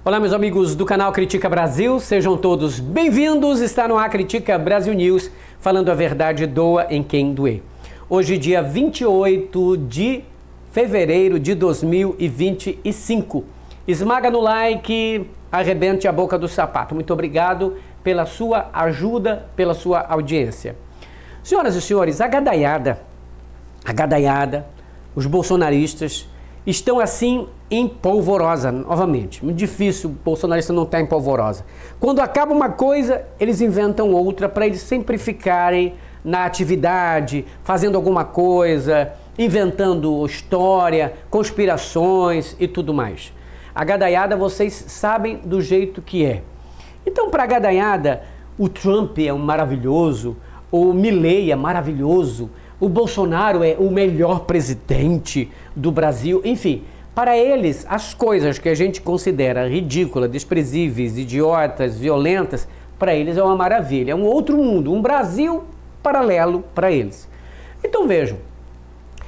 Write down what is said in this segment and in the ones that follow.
Olá, meus amigos do canal Critica Brasil, sejam todos bem-vindos. Está no ar Critica Brasil News, falando a verdade, doa em quem doer. Hoje, dia 28 de fevereiro de 2025. Esmaga no like, arrebente a boca do sapato. Muito obrigado pela sua ajuda, pela sua audiência. Senhoras e senhores, a gadaiada, os bolsonaristas estão assim em polvorosa, novamente. Muito difícil o bolsonarista não estar em polvorosa. Quando acaba uma coisa, eles inventam outra para eles sempre ficarem na atividade, fazendo alguma coisa, inventando história, conspirações e tudo mais. A gadaiada, vocês sabem do jeito que é. Então, para a gadaiada, o Trump é um maravilhoso, o Milei é maravilhoso, o Bolsonaro é o melhor presidente do Brasil, enfim, para eles, as coisas que a gente considera ridículas, desprezíveis, idiotas, violentas, para eles é uma maravilha, é um outro mundo, um Brasil paralelo para eles. Então vejam,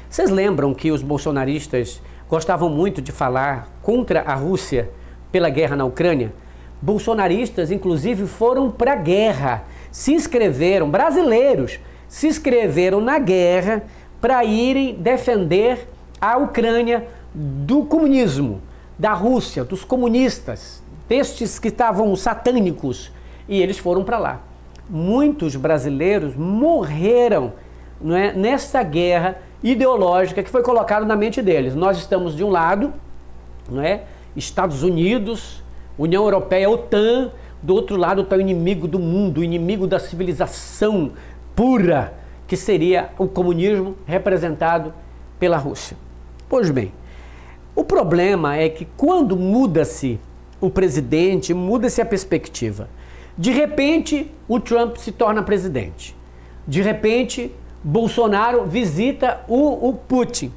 vocês lembram que os bolsonaristas gostavam muito de falar contra a Rússia pela guerra na Ucrânia? Bolsonaristas, inclusive, foram para a guerra, se inscreveram, brasileiros, se inscreveram na guerra para irem defender a Ucrânia do comunismo, da Rússia, dos comunistas, destes que estavam satânicos, e eles foram para lá. Muitos brasileiros morreram, não é, nessa guerra ideológica que foi colocada na mente deles. Nós estamos de um lado, não é, Estados Unidos, União Europeia, OTAN, do outro lado está o inimigo do mundo, o inimigo da civilização pura, que seria o comunismo representado pela Rússia. Pois bem, o problema é que quando muda-se o presidente, muda-se a perspectiva. De repente, o Trump se torna presidente. De repente, Bolsonaro visita o Putin.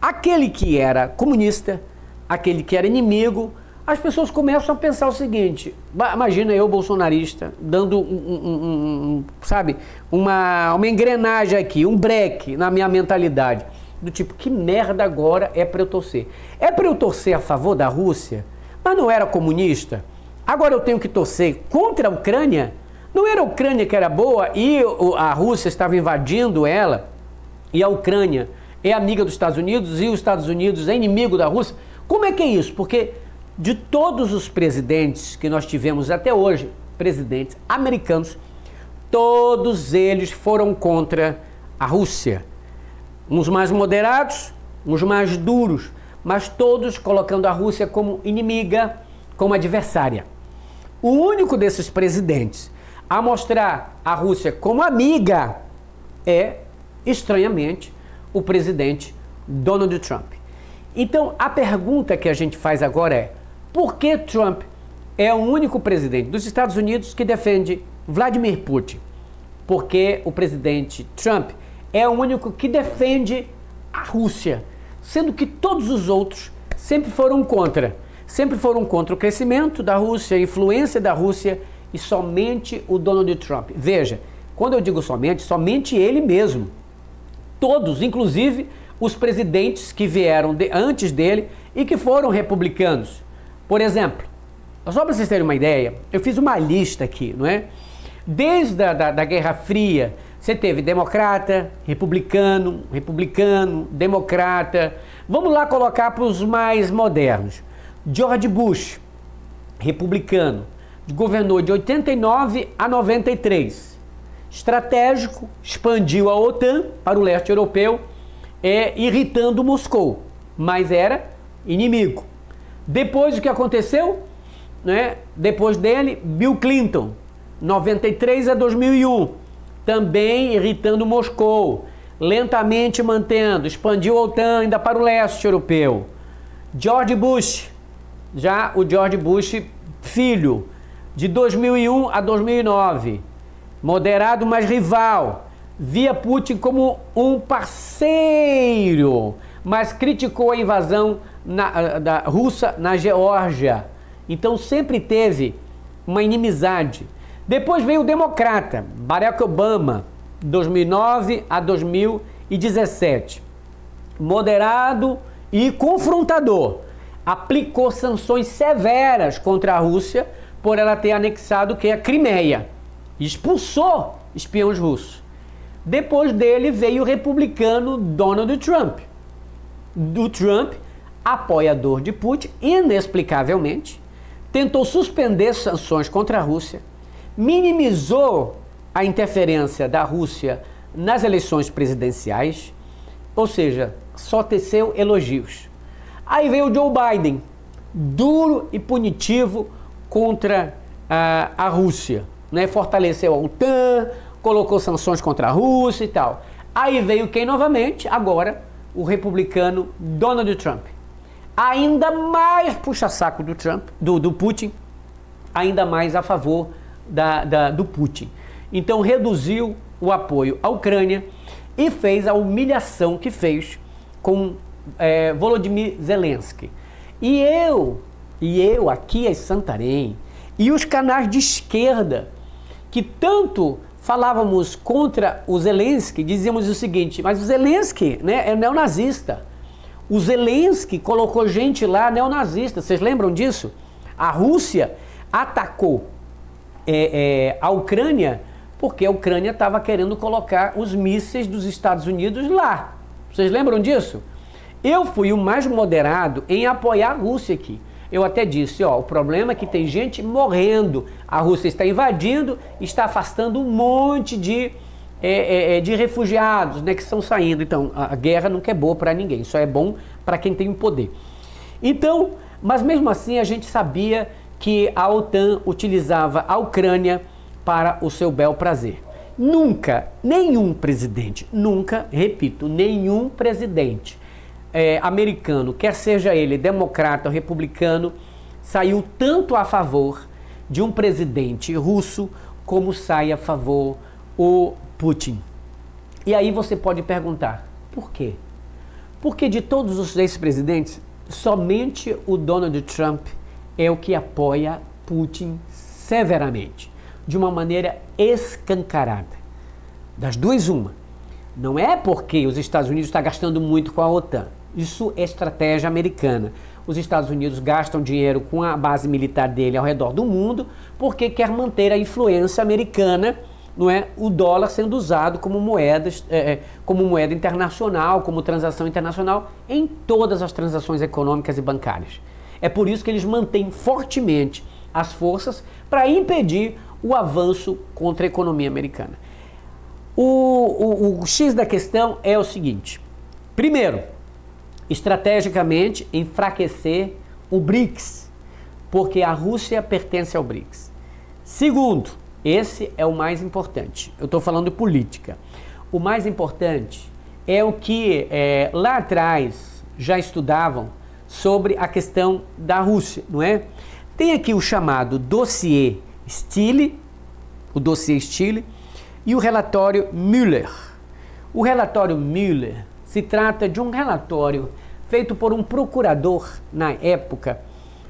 Aquele que era comunista, aquele que era inimigo, as pessoas começam a pensar o seguinte: imagina eu, bolsonarista, dando sabe, uma engrenagem aqui, um breque na minha mentalidade, do tipo, que merda agora é para eu torcer? É para eu torcer a favor da Rússia? Mas não era comunista? Agora eu tenho que torcer contra a Ucrânia? Não era a Ucrânia que era boa e a Rússia estava invadindo ela? E a Ucrânia é amiga dos Estados Unidos e os Estados Unidos é inimigo da Rússia? Como é que é isso? Porque de todos os presidentes que nós tivemos até hoje, presidentes americanos, todos eles foram contra a Rússia. Uns mais moderados, uns mais duros, mas todos colocando a Rússia como inimiga, como adversária. O único desses presidentes a mostrar a Rússia como amiga é, estranhamente, o presidente Donald Trump. Então, a pergunta que a gente faz agora é: por que Trump é o único presidente dos Estados Unidos que defende Vladimir Putin? Porque o presidente Trump é o único que defende a Rússia, sendo que todos os outros sempre foram contra. Sempre foram contra o crescimento da Rússia, a influência da Rússia, e somente o Donald Trump. Veja, quando eu digo somente ele mesmo. Todos, inclusive os presidentes que vieram antes dele e que foram republicanos. Por exemplo, só para vocês terem uma ideia, eu fiz uma lista aqui, não é? Desde da Guerra Fria, você teve democrata, republicano, democrata. Vamos lá colocar para os mais modernos. George Bush, republicano, governou de 89 a 93. Estratégico, expandiu a OTAN para o leste europeu, irritando Moscou, mas era inimigo. Depois o que aconteceu? Né? Depois dele, Bill Clinton, 93 a 2001, também irritando Moscou, lentamente mantendo, expandiu a OTAN ainda para o leste europeu. George Bush, já o George Bush filho, de 2001 a 2009, moderado mas rival, via Putin como um parceiro, mas criticou a invasão da russa na Geórgia. Então sempre teve uma inimizade. Depois veio o democrata, Barack Obama, 2009 a 2017. Moderado e confrontador. aplicou sanções severas contra a Rússia por ela ter anexado a Crimeia. Expulsou espiões russos. Depois dele veio o republicano Donald Trump. O Trump, apoiador de Putin, inexplicavelmente, tentou suspender sanções contra a Rússia, minimizou a interferência da Rússia nas eleições presidenciais, ou seja, só teceu elogios. Aí veio o Joe Biden, duro e punitivo contra a Rússia, né? Fortaleceu a OTAN, colocou sanções contra a Rússia e tal. Aí veio quem novamente? Agora, o republicano Donald Trump. Ainda mais puxa-saco do Trump, do Putin, ainda mais a favor do Putin. Então reduziu o apoio à Ucrânia e fez a humilhação que fez com Volodymyr Zelensky. E eu aqui em Santarém, e os canais de esquerda, que tanto falávamos contra o Zelensky, dizíamos o seguinte: mas o Zelensky, né, é neonazista. O Zelensky colocou gente lá neonazista. Vocês lembram disso? A Rússia atacou a Ucrânia porque a Ucrânia estava querendo colocar os mísseis dos Estados Unidos lá. Vocês lembram disso? Eu fui o mais moderado em apoiar a Rússia aqui. Eu até disse, ó, o problema é que tem gente morrendo. A Rússia está invadindo, está afastando um monte de refugiados, né, que estão saindo. Então, a guerra nunca é boa para ninguém, só é bom para quem tem o poder. Então, mas mesmo assim a gente sabia que a OTAN utilizava a Ucrânia para o seu bel prazer. Nunca, nenhum presidente, nunca, repito, nenhum presidente americano, quer seja ele democrata ou republicano, saiu tanto a favor de um presidente russo como sai a favor o Putin. E aí você pode perguntar, por quê? Porque de todos os ex-presidentes, somente o Donald Trump é o que apoia Putin severamente, de uma maneira escancarada. Das duas, uma. Não é porque os Estados Unidos estão gastando muito com a OTAN. Isso é estratégia americana. Os Estados Unidos gastam dinheiro com a base militar dele ao redor do mundo porque quer manter a influência americana, não é? O dólar sendo usado como moeda internacional, como transação internacional em todas as transações econômicas e bancárias. É por isso que eles mantêm fortemente as forças para impedir o avanço contra a economia americana. O X da questão é o seguinte: primeiro, estrategicamente enfraquecer o BRICS, porque a Rússia pertence ao BRICS. Segundo, esse é o mais importante, eu estou falando de política. O mais importante é o que lá atrás já estudavam sobre a questão da Rússia, não é? Tem aqui o chamado dossiê Steele, o dossiê Steele, e o relatório Mueller. O relatório Mueller se trata de um relatório feito por um procurador na época,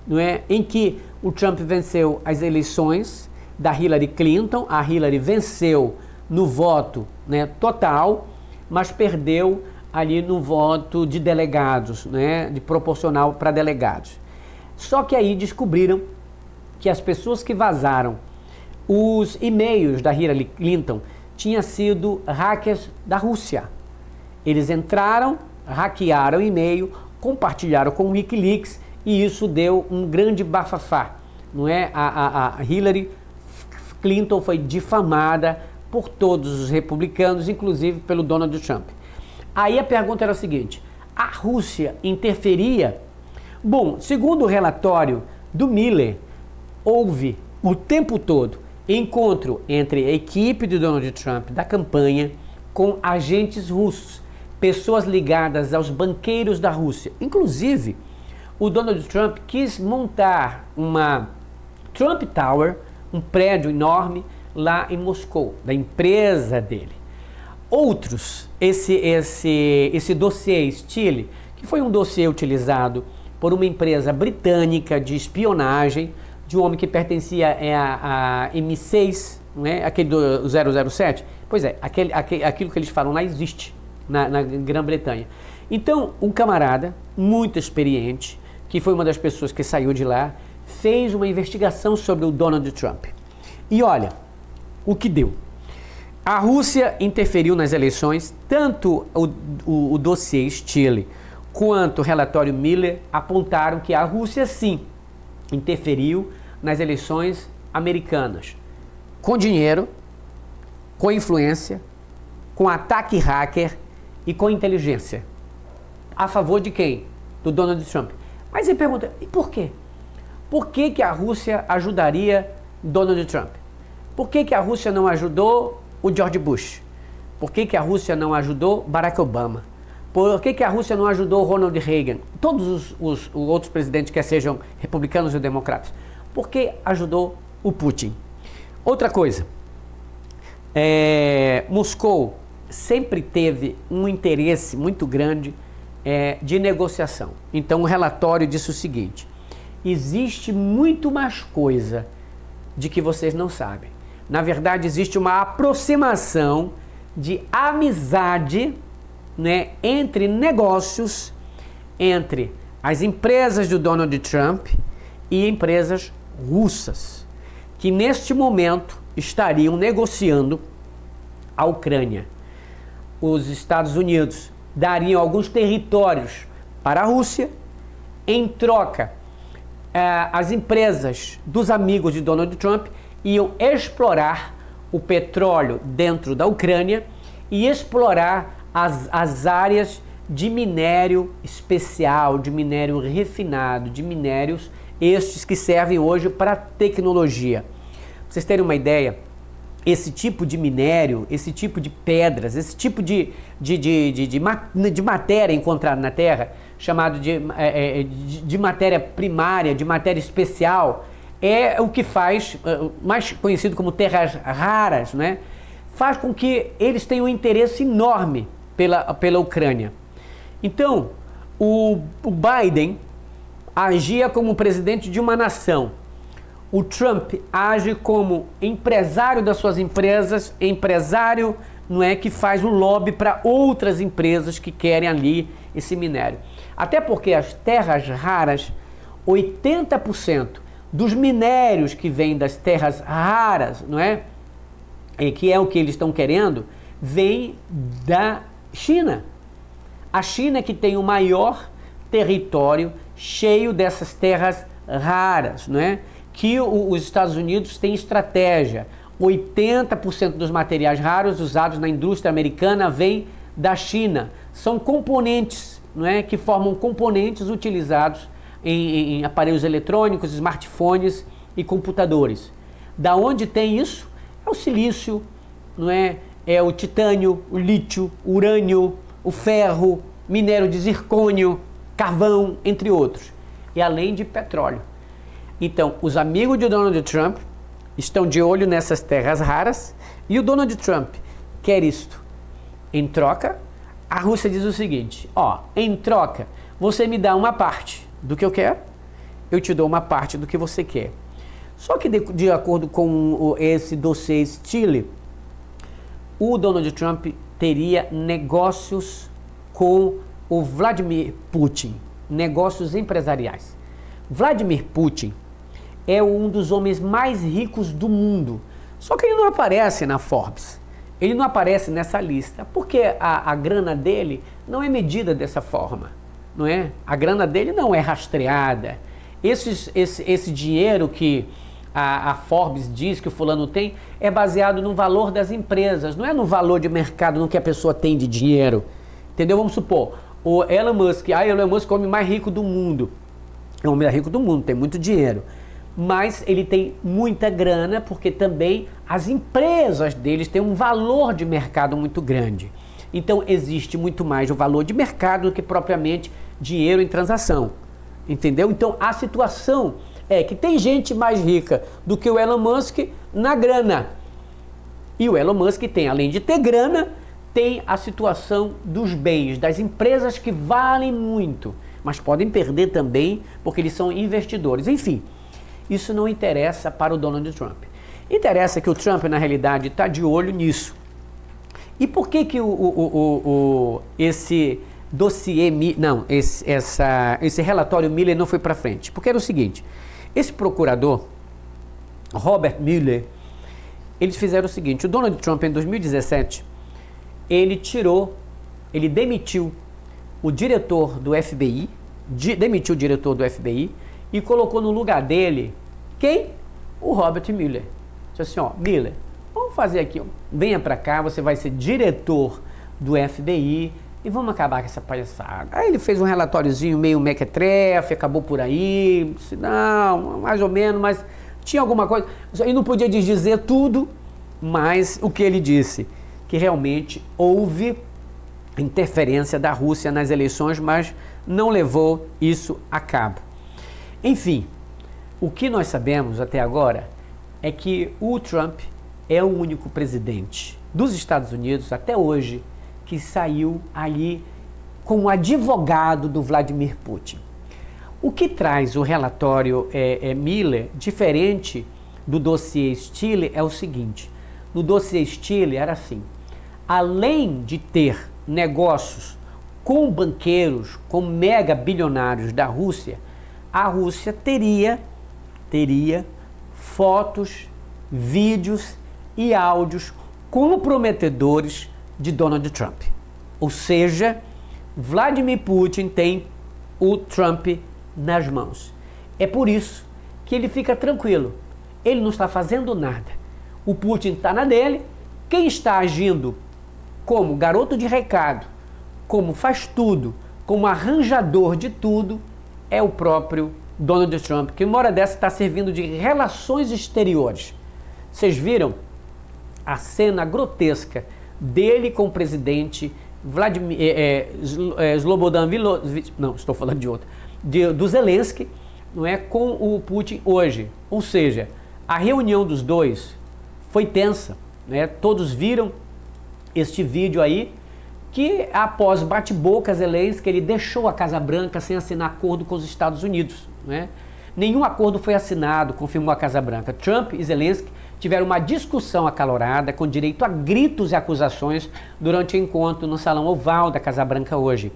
não é, em que o Trump venceu as eleições da Hillary Clinton. A Hillary venceu no voto, né, total, mas perdeu ali no voto de delegados, né, de proporcional para delegados. Só que aí descobriram que as pessoas que vazaram os e-mails da Hillary Clinton tinham sido hackers da Rússia. Eles entraram, hackearam o e-mail, compartilharam com o Wikileaks e isso deu um grande bafafá, não é? A Hillary Clinton foi difamada por todos os republicanos, inclusive pelo Donald Trump. Aí a pergunta era a seguinte: a Rússia interferia? Bom, segundo o relatório do Mueller, houve o tempo todo encontro entre a equipe de Donald Trump da campanha com agentes russos, pessoas ligadas aos banqueiros da Rússia. Inclusive, o Donald Trump quis montar uma Trump Tower, um prédio enorme lá em Moscou, da empresa dele. Outros, esse dossiê Steele, que foi um dossiê utilizado por uma empresa britânica de espionagem, de um homem que pertencia a M6, não é? Aquele do 007. Pois é, aquilo que eles falam lá existe na Grã-Bretanha. Então, um camarada muito experiente, que foi uma das pessoas que saiu de lá, fez uma investigação sobre o Donald Trump. E olha o que deu. A Rússia interferiu nas eleições, tanto o dossiê Steele quanto o relatório Miller apontaram que a Rússia sim interferiu nas eleições americanas, com dinheiro, com influência, com ataque hacker e com inteligência. A favor de quem? Do Donald Trump. Mas ele pergunta, e por quê? Por que que a Rússia ajudaria Donald Trump? Por que que a Rússia não ajudou o George Bush? Por que que a Rússia não ajudou Barack Obama? Por que que a Rússia não ajudou Ronald Reagan? Todos os outros presidentes, quer sejam republicanos ou democratas. Por que ajudou o Putin? Outra coisa, Moscou sempre teve um interesse muito grande de negociação. Então o relatório disse o seguinte: existe muito mais coisa de que vocês não sabem. Na verdade, existe uma aproximação de amizade, né, entre negócios, entre as empresas do Donald Trump e empresas russas, que neste momento estariam negociando a Ucrânia. Os Estados Unidos dariam alguns territórios para a Rússia, em troca, as empresas dos amigos de Donald Trump iam explorar o petróleo dentro da Ucrânia e explorar as áreas de minério especial, de minério refinado, de minérios estes que servem hoje para tecnologia. Pra vocês terem uma ideia, esse tipo de minério, esse tipo de pedras, esse tipo de matéria encontrada na Terra, chamado de matéria primária, de matéria especial, é o que faz, mais conhecido como terras raras, né? Faz com que eles tenham um interesse enorme pela Ucrânia. Então, o Biden agia como presidente de uma nação. O Trump age como empresário das suas empresas, empresário, não é, que faz o lobby para outras empresas que querem ali esse minério. Até porque as terras raras, 80% dos minérios que vêm das terras raras, não é? Que é o que eles estão querendo, vem da China. A China que tem o maior território cheio dessas terras raras, não é? Que os Estados Unidos têm estratégia. 80% dos materiais raros usados na indústria americana vêm da China. São componentes, não é? Que formam componentes utilizados em aparelhos eletrônicos, smartphones e computadores. Da onde tem isso? É o silício, não é? É o titânio, o lítio, o urânio, o ferro, minério de zircônio, carvão, entre outros. E além de petróleo. Então, os amigos de Donald Trump estão de olho nessas terras raras e o Donald Trump quer isto. Em troca, a Rússia diz o seguinte: ó, em troca, você me dá uma parte do que eu quero, eu te dou uma parte do que você quer. Só que de acordo com esse dossiê Steele, o Donald Trump teria negócios com o Vladimir Putin, negócios empresariais. Vladimir Putin é um dos homens mais ricos do mundo, só que ele não aparece na Forbes, ele não aparece nessa lista, porque a grana dele não é medida dessa forma, não é? A grana dele não é rastreada. Esse dinheiro que a Forbes diz que o fulano tem é baseado no valor das empresas, não é no valor de mercado, no que a pessoa tem de dinheiro, entendeu? Vamos supor, o Elon Musk, Elon Musk é o homem mais rico do mundo, é o homem mais rico do mundo, tem muito dinheiro, mas ele tem muita grana porque também as empresas deles têm um valor de mercado muito grande. Então existe muito mais o valor de mercado do que propriamente dinheiro em transação, entendeu? Então a situação é que tem gente mais rica do que o Elon Musk na grana. E o Elon Musk tem, além de ter grana, tem a situação dos bens, das empresas que valem muito, mas podem perder também porque eles são investidores. Enfim, isso não interessa para o Donald Trump. Interessa que o Trump, na realidade, está de olho nisso. E por que que esse dossiê, não, esse relatório Mueller não foi para frente, porque era o seguinte, esse procurador, Robert Mueller, eles fizeram o seguinte, o Donald Trump em 2017, ele demitiu o diretor do FBI, e colocou no lugar dele, quem? O Robert Mueller. Disse assim, ó, Mueller, vamos fazer aqui, ó, venha para cá, você vai ser diretor do FBI e vamos acabar com essa palhaçada. Aí ele fez um relatóriozinho meio mequetrefe, acabou por aí, disse, não, mais ou menos, mas tinha alguma coisa, ele não podia dizer tudo, mas o que ele disse, que realmente houve interferência da Rússia nas eleições, mas não levou isso a cabo. Enfim, o que nós sabemos até agora é que o Trump é o único presidente dos Estados Unidos até hoje que saiu ali como advogado do Vladimir Putin. O que traz o relatório Mueller, diferente do dossiê Steele, é o seguinte, no dossiê Steele era assim, além de ter negócios com banqueiros, com mega bilionários da Rússia, a Rússia teria fotos, vídeos e áudios comprometedores de Donald Trump. Ou seja, Vladimir Putin tem o Trump nas mãos. É por isso que ele fica tranquilo. Ele não está fazendo nada. O Putin está na dele. Quem está agindo como garoto de recado, como faz tudo, como arranjador de tudo, é o próprio Donald Trump, que uma hora dessa está servindo de relações exteriores. Vocês viram a cena grotesca dele com o presidente Slobodan Milosevic, não, estou falando de outro, do Zelensky, não é, com o Putin hoje. Ou seja, a reunião dos dois foi tensa, né? Todos viram este vídeo aí, que após bate-boca Zelensky, ele deixou a Casa Branca sem assinar acordo com os Estados Unidos, né? Nenhum acordo foi assinado, confirmou a Casa Branca. Trump e Zelensky tiveram uma discussão acalorada, com direito a gritos e acusações, durante o encontro no Salão Oval da Casa Branca hoje.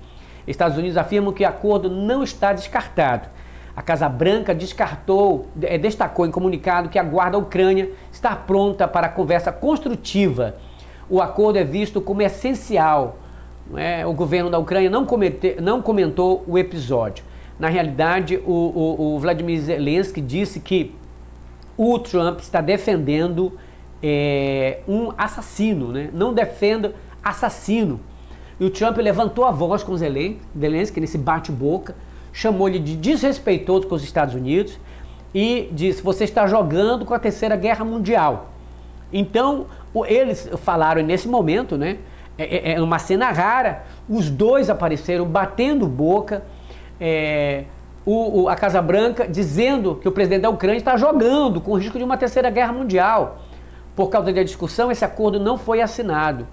Estados Unidos afirmam que o acordo não está descartado. A Casa Branca destacou em comunicado que aguarda a Ucrânia estar pronta para a conversa construtiva. O acordo é visto como essencial. O governo da Ucrânia não comentou o episódio. Na realidade, o Vladimir Zelensky disse que o Trump está defendendo um assassino, né? Não defenda assassino. E o Trump levantou a voz com Zelensky nesse bate-boca, chamou-lhe de desrespeitoso com os Estados Unidos e disse, você está jogando com a Terceira Guerra Mundial. Então, eles falaram nesse momento, né? É uma cena rara, os dois apareceram batendo boca, a Casa Branca dizendo que o presidente da Ucrânia está jogando com o risco de uma Terceira Guerra Mundial. Por causa da discussão, esse acordo não foi assinado.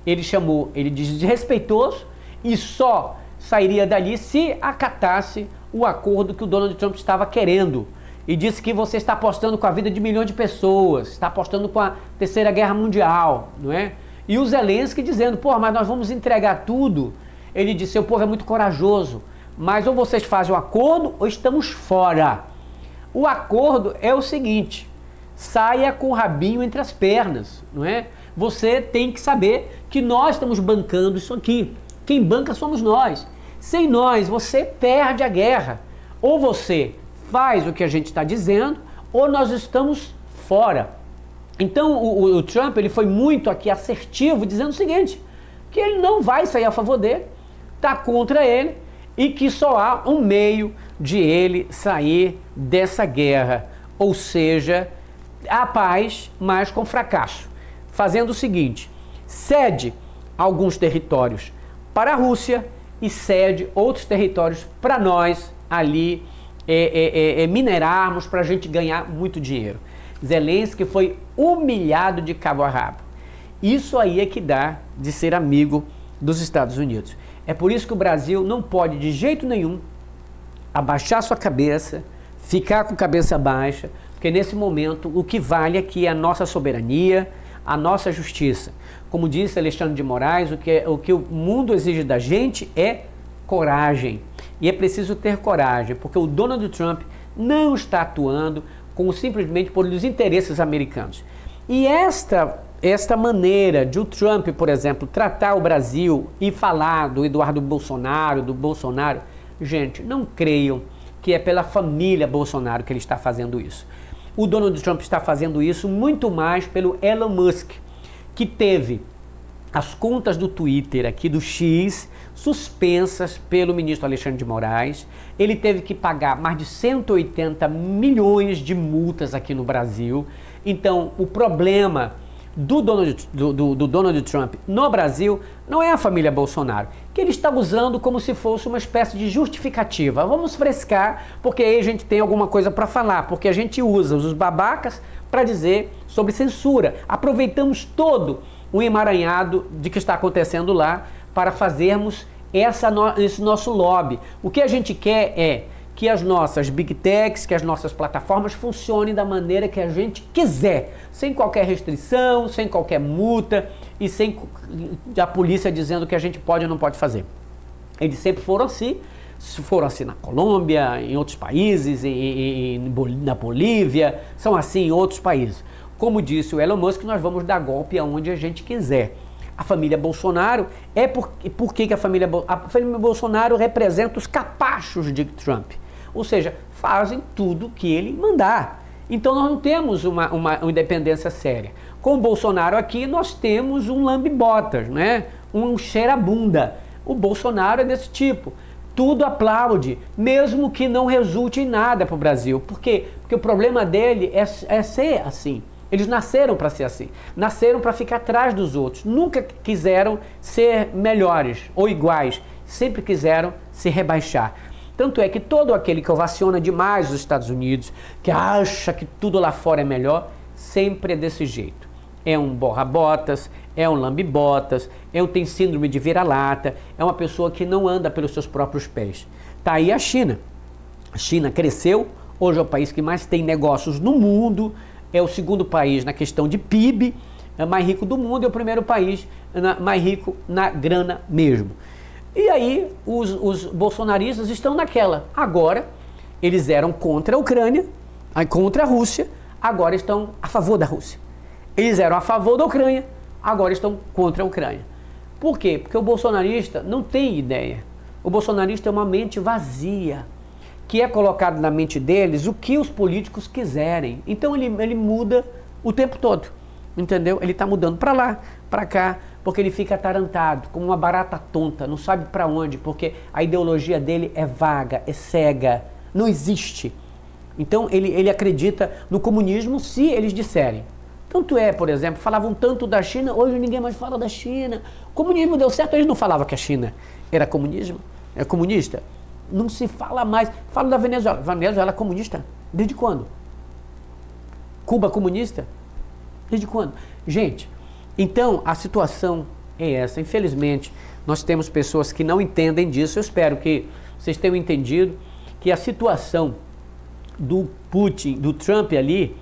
Ele chamou ele de desrespeitoso e só sairia dali se acatasse o acordo que o Donald Trump estava querendo. E disse que você está apostando com a vida de milhões de pessoas, está apostando com a Terceira Guerra Mundial, não é? E o Zelensky dizendo, pô, mas nós vamos entregar tudo. Ele disse, seu povo é muito corajoso, mas ou vocês fazem o acordo ou estamos fora. O acordo é o seguinte, saia com o rabinho entre as pernas, não é? Você tem que saber que nós estamos bancando isso aqui. Quem banca somos nós. Sem nós, você perde a guerra. Ou você faz o que a gente está dizendo, ou nós estamos fora. Então o Trump ele foi muito aqui assertivo, dizendo o seguinte, que ele não vai sair a favor dele, está contra ele, e que só há um meio de ele sair dessa guerra, ou seja, a paz, mas com fracasso, fazendo o seguinte, cede alguns territórios para a Rússia e cede outros territórios para nós ali minerarmos, para a gente ganhar muito dinheiro. Zelensky foi humilhado de cabo a rabo. Isso aí é que dá de ser amigo dos Estados Unidos. É por isso que o Brasil não pode de jeito nenhum abaixar sua cabeça, ficar com cabeça baixa, porque nesse momento o que vale aqui é a nossa soberania, a nossa justiça. Como disse Alexandre de Moraes, o que o mundo exige da gente é coragem. E é preciso ter coragem, porque o Donald Trump não está atuando simplesmente por os interesses americanos. E esta maneira de o Trump, por exemplo, tratar o Brasil e falar do Eduardo Bolsonaro, gente, não creiam que é pela família Bolsonaro que ele está fazendo isso. O Donald Trump está fazendo isso muito mais pelo Elon Musk, que teve as contas do Twitter aqui do X suspensas pelo ministro Alexandre de Moraes. Ele teve que pagar mais de 180 milhões de multas aqui no Brasil. Então, o problema do Donald Trump no Brasil não é a família Bolsonaro, que ele está usando como se fosse uma espécie de justificativa. Vamos frescar, porque aí a gente tem alguma coisa para falar, porque a gente usa os babacas para dizer sobre censura. Aproveitamos todo o emaranhado de que está acontecendo lá para fazermos esse nosso lobby. O que a gente quer é que as nossas big techs, que as nossas plataformas funcionem da maneira que a gente quiser, sem qualquer restrição, sem qualquer multa e sem a polícia dizendo que a gente pode ou não pode fazer. Eles sempre foram assim na Colômbia, em outros países, na Bolívia, são assim em outros países. Como disse o Elon Musk, nós vamos dar golpe aonde a gente quiser. A família Bolsonaro por que a família Bolsonaro representa os capachos de Trump? Ou seja, fazem tudo que ele mandar. Então nós não temos uma independência séria. Com o Bolsonaro aqui nós temos um lambe-botas, né? Um cheira-bunda. O Bolsonaro é desse tipo. Tudo aplaude, mesmo que não resulte em nada para o Brasil. Por quê? Porque o problema dele é ser assim. Eles nasceram para ser assim, nasceram para ficar atrás dos outros, nunca quiseram ser melhores ou iguais, sempre quiseram se rebaixar. Tanto é que todo aquele que ovaciona demais os Estados Unidos, que acha que tudo lá fora é melhor, sempre é desse jeito. É um borra-botas, é um lambe-botas, tem síndrome de vira-lata, é uma pessoa que não anda pelos seus próprios pés. Tá aí a China. A China cresceu, hoje é o país que mais tem negócios no mundo, é o segundo país na questão de PIB, é mais rico do mundo, é o primeiro país mais rico na grana mesmo. E aí os bolsonaristas estão naquela. Agora eles eram contra a Ucrânia, contra a Rússia, agora estão a favor da Rússia. Eles eram a favor da Ucrânia, agora estão contra a Ucrânia. Por quê? Porque o bolsonarista não tem ideia. O bolsonarista é uma mente vazia, que é colocado na mente deles o que os políticos quiserem. Então ele muda o tempo todo, entendeu? Ele está mudando para lá, para cá, porque ele fica atarantado, como uma barata tonta, não sabe para onde, porque a ideologia dele é vaga, é cega, não existe. Então ele acredita no comunismo se eles disserem. Tanto é, por exemplo, falavam tanto da China, hoje ninguém mais fala da China. O comunismo deu certo, eles não falavam que a China era comunista. Não se fala mais. Fala da Venezuela. Venezuela é comunista? Desde quando? Cuba comunista? Desde quando? Gente, então a situação é essa. Infelizmente, nós temos pessoas que não entendem disso. Eu espero que vocês tenham entendido que a situação do Putin, do Trump ali,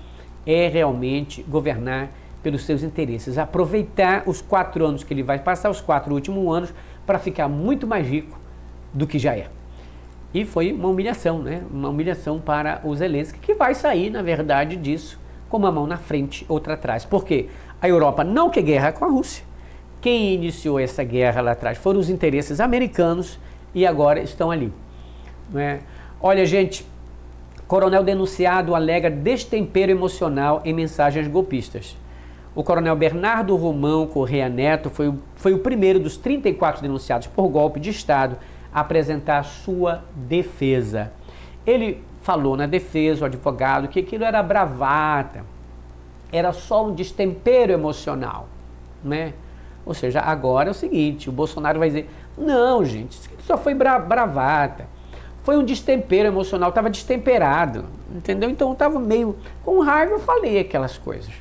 é realmente governar pelos seus interesses. Aproveitar os 4 anos que ele vai passar, os 4 últimos anos, para ficar muito mais rico do que já é. E foi uma humilhação, né? Uma humilhação para o Zelensky, que vai sair, na verdade, disso com uma mão na frente, outra atrás. Por quê? A Europa não quer guerra com a Rússia. Quem iniciou essa guerra lá atrás foram os interesses americanos e agora estão ali. Né? Olha, gente, coronel denunciado alega destempero emocional em mensagens golpistas. O coronel Bernardo Romão Correia Neto foi o primeiro dos 34 denunciados por golpe de Estado a apresentar sua defesa. Ele falou na defesa, o advogado, que aquilo era bravata, era só um destempero emocional, né? Ou seja, agora é o seguinte, o Bolsonaro vai dizer, não, gente, isso só foi bravata, foi um destempero emocional, estava destemperado, entendeu? Então estava meio com raiva, eu falei aquelas coisas.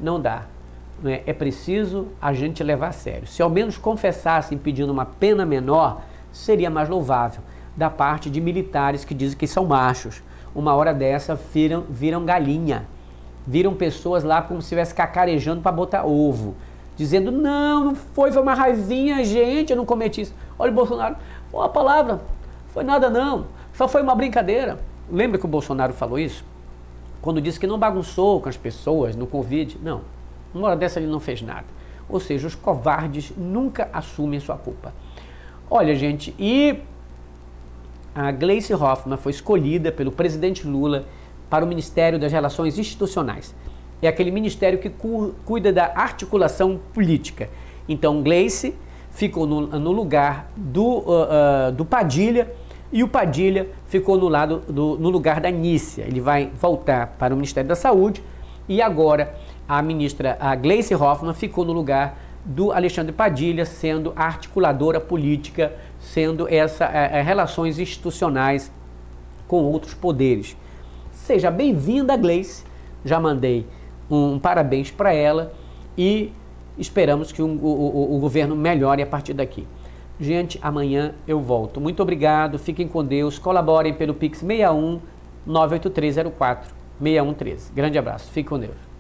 Não dá, né? É preciso a gente levar a sério. Se ao menos confessassem pedindo uma pena menor, seria mais louvável, da parte de militares que dizem que são machos. Uma hora dessa viram galinha, viram pessoas lá como se estivesse cacarejando para botar ovo. dizendo, não foi uma raivinha, gente, eu não cometi isso. Olha o Bolsonaro, a palavra, foi nada não, só foi uma brincadeira. Lembra que o Bolsonaro falou isso? Quando disse que não bagunçou com as pessoas no Covid? Não, uma hora dessa ele não fez nada. Ou seja, os covardes nunca assumem sua culpa. Olha, gente, e a Gleisi Hoffmann foi escolhida pelo presidente Lula para o Ministério das Relações Institucionais. É aquele ministério que cuida da articulação política. Então, Gleisi ficou no lugar do Padilha, e o Padilha ficou no lugar da Nícia. Ele vai voltar para o Ministério da Saúde, e agora a Gleisi Hoffmann ficou no lugar do Alexandre Padilha, sendo a articuladora política, sendo relações institucionais com outros poderes. Seja bem-vinda, Gleisi. Já mandei um parabéns para ela e esperamos que o governo melhore a partir daqui. Gente, amanhã eu volto. Muito obrigado, fiquem com Deus, colaborem pelo Pix 61 98304 6113. Grande abraço, fique com Deus.